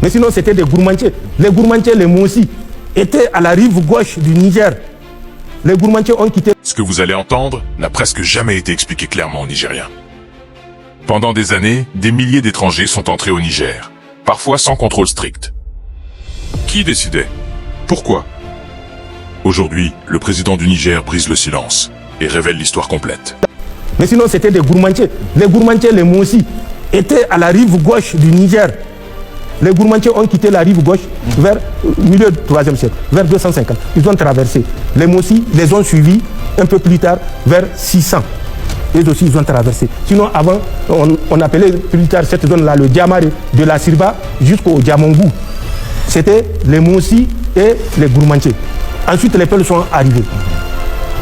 Mais sinon, c'était des gourmandiers. Les gourmandiers, les Moussi, étaient à la rive gauche du Niger. Les gourmandiers ont quitté... Ce que vous allez entendre n'a presque jamais été expliqué clairement aux Nigériens. Pendant des années, des milliers d'étrangers sont entrés au Niger, parfois sans contrôle strict. Qui décidait? Pourquoi? Aujourd'hui, le président du Niger brise le silence et révèle l'histoire complète. Mais sinon, c'était des gourmandiers. Les gourmandiers, les Moussi, étaient à la rive gauche du Niger. Les gourmandiers ont quitté la rive gauche vers le milieu du 3e siècle, vers 250. Ils ont traversé. Les Moussi les ont suivis un peu plus tard, vers 600. Eux aussi, ils ont traversé. Sinon, avant, on appelait plus tard cette zone-là le Diamare, de la Sirba jusqu'au Diamongou. C'était les Moussi et les gourmandiers. Ensuite, les peuples sont arrivés.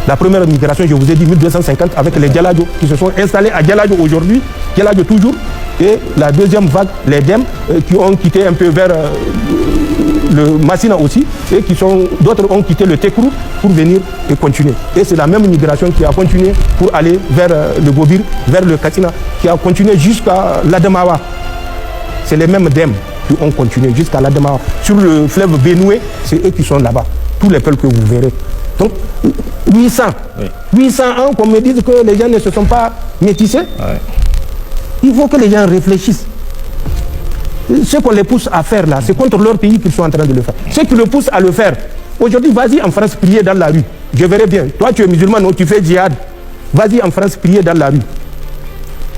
La première migration, je vous ai dit 1250, avec les Dialajo qui se sont installés à Dialajo aujourd'hui, Dialajo toujours. Et la deuxième vague, les Dem, qui ont quitté un peu vers le Massina aussi, et d'autres ont quitté le Tekrou pour venir et continuer. Et c'est la même migration qui a continué pour aller vers le Gobir, vers le Katina, qui a continué jusqu'à l'Adamawa. C'est les mêmes Dem qui ont continué jusqu'à l'Adamawa. Sur le fleuve Benoué, c'est eux qui sont là-bas. Tous les peuples que vous verrez. Donc, 800. Oui. 800 ans, qu'on me dise que les gens ne se sont pas métissés. Oui. Il faut que les gens réfléchissent. Ce qu'on les pousse à faire là, c'est contre leur pays qu'ils sont en train de le faire. Ceux qui le poussent à le faire, aujourd'hui, vas-y en France prier dans la rue. Je verrai bien. Toi, tu es musulman, non, tu fais djihad. Vas-y en France prier dans la rue.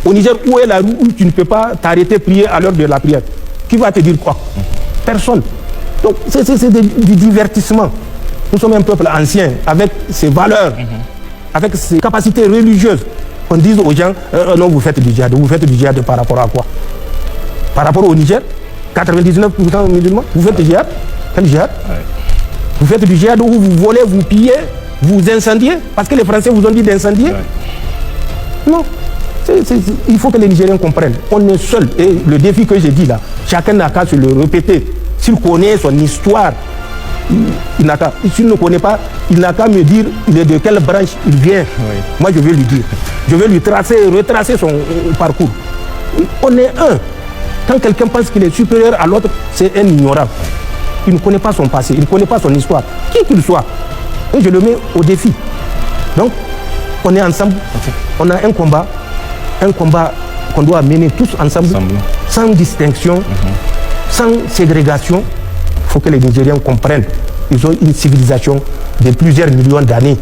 Au Niger, où est la rue où tu ne peux pas t'arrêter prier à l'heure de la prière? Qui va te dire quoi? Personne. Donc, c'est du divertissement. Nous sommes un peuple ancien, avec ses valeurs, avec ses capacités religieuses. On dise aux gens, non, vous faites du djihad. Vous faites du djihad par rapport à quoi? Par rapport au Niger, 99% musulmans, vous faites du djihad? Quel djihad? Vous faites du djihad où vous volez, vous pillez, vous incendiez, parce que les Français vous ont dit d'incendier? Non. Il faut que les Nigériens comprennent. On est seul. Et le défi que j'ai dit là, chacun n'a qu'à se le répéter. S'il connaît son histoire, s'il ne connaît pas, il n'a qu'à me dire il est de quelle branche il vient. Oui. Moi, je vais lui dire. Je vais lui retracer son parcours. On est un. Quand quelqu'un pense qu'il est supérieur à l'autre, c'est un ignorant. Il ne connaît pas son passé, il ne connaît pas son histoire, qui qu'il soit. Et je le mets au défi. Donc, on est ensemble. On a un combat qu'on doit mener tous ensemble, sans distinction, sans ségrégation. Il faut que les Nigériens comprennent. Ils ont une civilisation de plusieurs millions d'années,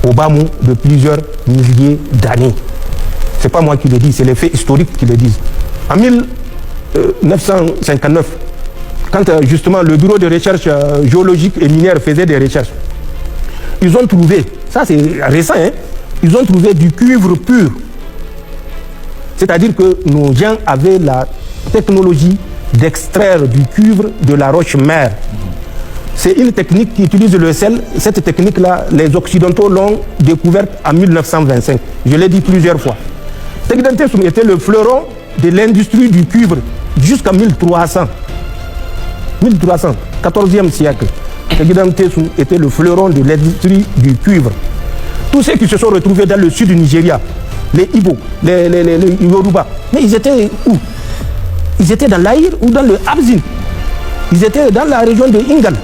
au bas mot de plusieurs milliers d'années. Ce n'est pas moi qui le dis, c'est les faits historiques qui le disent. En 1959, quand justement le bureau de recherche géologique et minière faisait des recherches, ils ont trouvé, ça c'est récent, hein, ils ont trouvé du cuivre pur. C'est-à-dire que nos gens avaient la technologie d'extraire du cuivre de la roche-mère. C'est une technique qui utilise le sel. Cette technique-là, les Occidentaux l'ont découverte en 1925. Je l'ai dit plusieurs fois. Tegdantesum était le fleuron de l'industrie du cuivre jusqu'en 1300. 1300, 14e siècle. Tegdantesum était le fleuron de l'industrie du cuivre. Tous ceux qui se sont retrouvés dans le sud du Nigeria, les Ibo, les Yoruba, mais ils étaient où? Ils étaient dans l'Aïr ou dans le Abzin. Ils étaient dans la région de Ingal.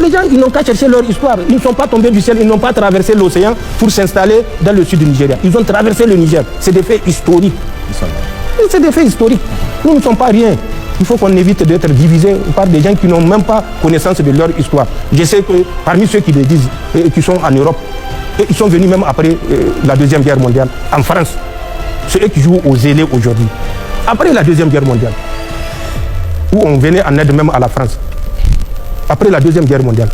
Les gens, ils n'ont qu'à chercher leur histoire. Ils ne sont pas tombés du ciel, ils n'ont pas traversé l'océan pour s'installer dans le sud du Nigeria. Ils ont traversé le Niger. C'est des faits historiques. C'est des faits historiques. Nous ne sommes pas rien. Il faut qu'on évite d'être divisés par des gens qui n'ont même pas connaissance de leur histoire. Je sais que parmi ceux qui le disent, qui sont en Europe, ils sont venus même après la Deuxième Guerre mondiale, en France. C'est eux qui jouent aux zélés aujourd'hui. Après la Deuxième Guerre mondiale, où on venait en aide même à la France. Après la Deuxième Guerre mondiale,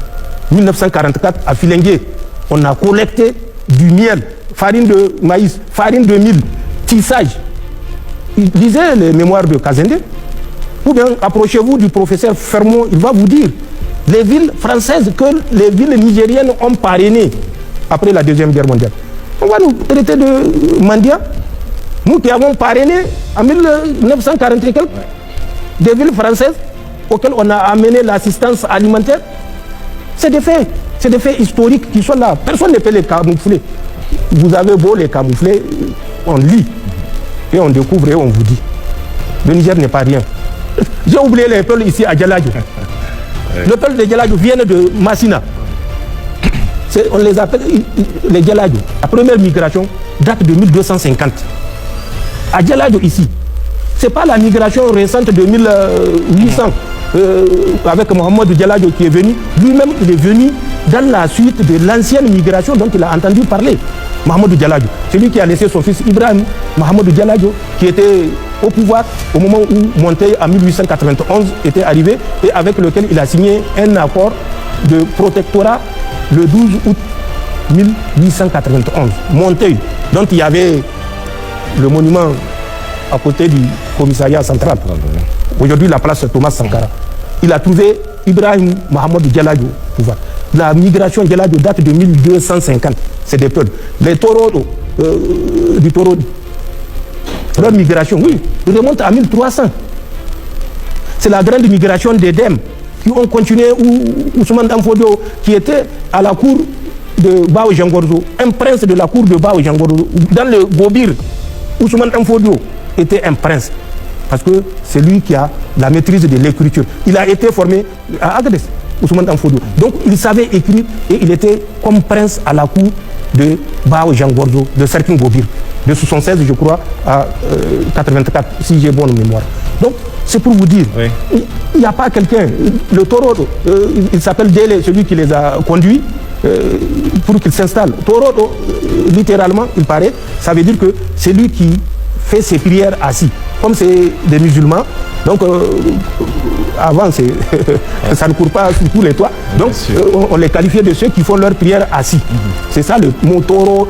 1944, à Filengue, on a collecté du miel, farine de maïs, farine de mil, tissage. Lisez les mémoires de Kazende, ou bien approchez-vous du professeur Fermont, il va vous dire les villes françaises que les villes nigériennes ont parrainées après la Deuxième Guerre mondiale. On va nous traiter de mendiants, nous qui avons parrainé en 1940 et quelques, des villes françaises auxquelles on a amené l'assistance alimentaire. C'est des faits historiques qui sont là. Personne ne peut les camoufler. Vous avez beau les camoufler, on lit et on découvre et on vous dit. Le Niger n'est pas rien. J'ai oublié les peuples ici à Djaladio. Le peuple de Djaladio vient de Massina. On les appelle les Djaladio. La première migration date de 1250. À Djaladio ici, ce n'est pas la migration récente de 1800 avec Mohamed Djaladio qui est venu. Lui-même, il est venu dans la suite de l'ancienne migration dont il a entendu parler. Mohamed Djaladio, c'est lui qui a laissé son fils Ibrahim Mohamed Djaladio, qui était au pouvoir au moment où Montaigne en 1891 était arrivé et avec lequel il a signé un accord de protectorat le 12 août 1891. Montaigne, dont il y avait le monument à côté du commissariat central. Aujourd'hui, la place Thomas Sankara. Il a trouvé Ibrahim Mohamed Djaladio au pouvoir. La migration Djaladio date de 1250. C'est des peuples. Les taureaux du taureau, leur migration, oui, remonte à 1300. C'est la grande migration des Dem qui ont continué, où Ousmane Danfodio, qui était à la cour de Bao Jangorzo, un prince de la cour de Bao Jangorzo, dans le Gobir, Ousmane Danfodio était un prince. Parce que c'est lui qui a la maîtrise de l'écriture. Il a été formé à Agadez, Ousmane Danfodio. Donc il savait écrire et il était comme prince à la cour de Bao Jangorzo, de Serkin Gobir, de 76 je crois à 84, si j'ai bonne mémoire. Donc c'est pour vous dire, oui. Il n'y a pas quelqu'un, le taureau, il s'appelle Délé, celui qui les a conduits pour qu'ils s'installent. Taureau, littéralement, il paraît, ça veut dire que c'est lui qui fait ses prières assis. Comme c'est des musulmans, donc avant ça ne court pas sur tous les toits, donc on les qualifiait de ceux qui font leur prière assis. C'est ça le mot taureau.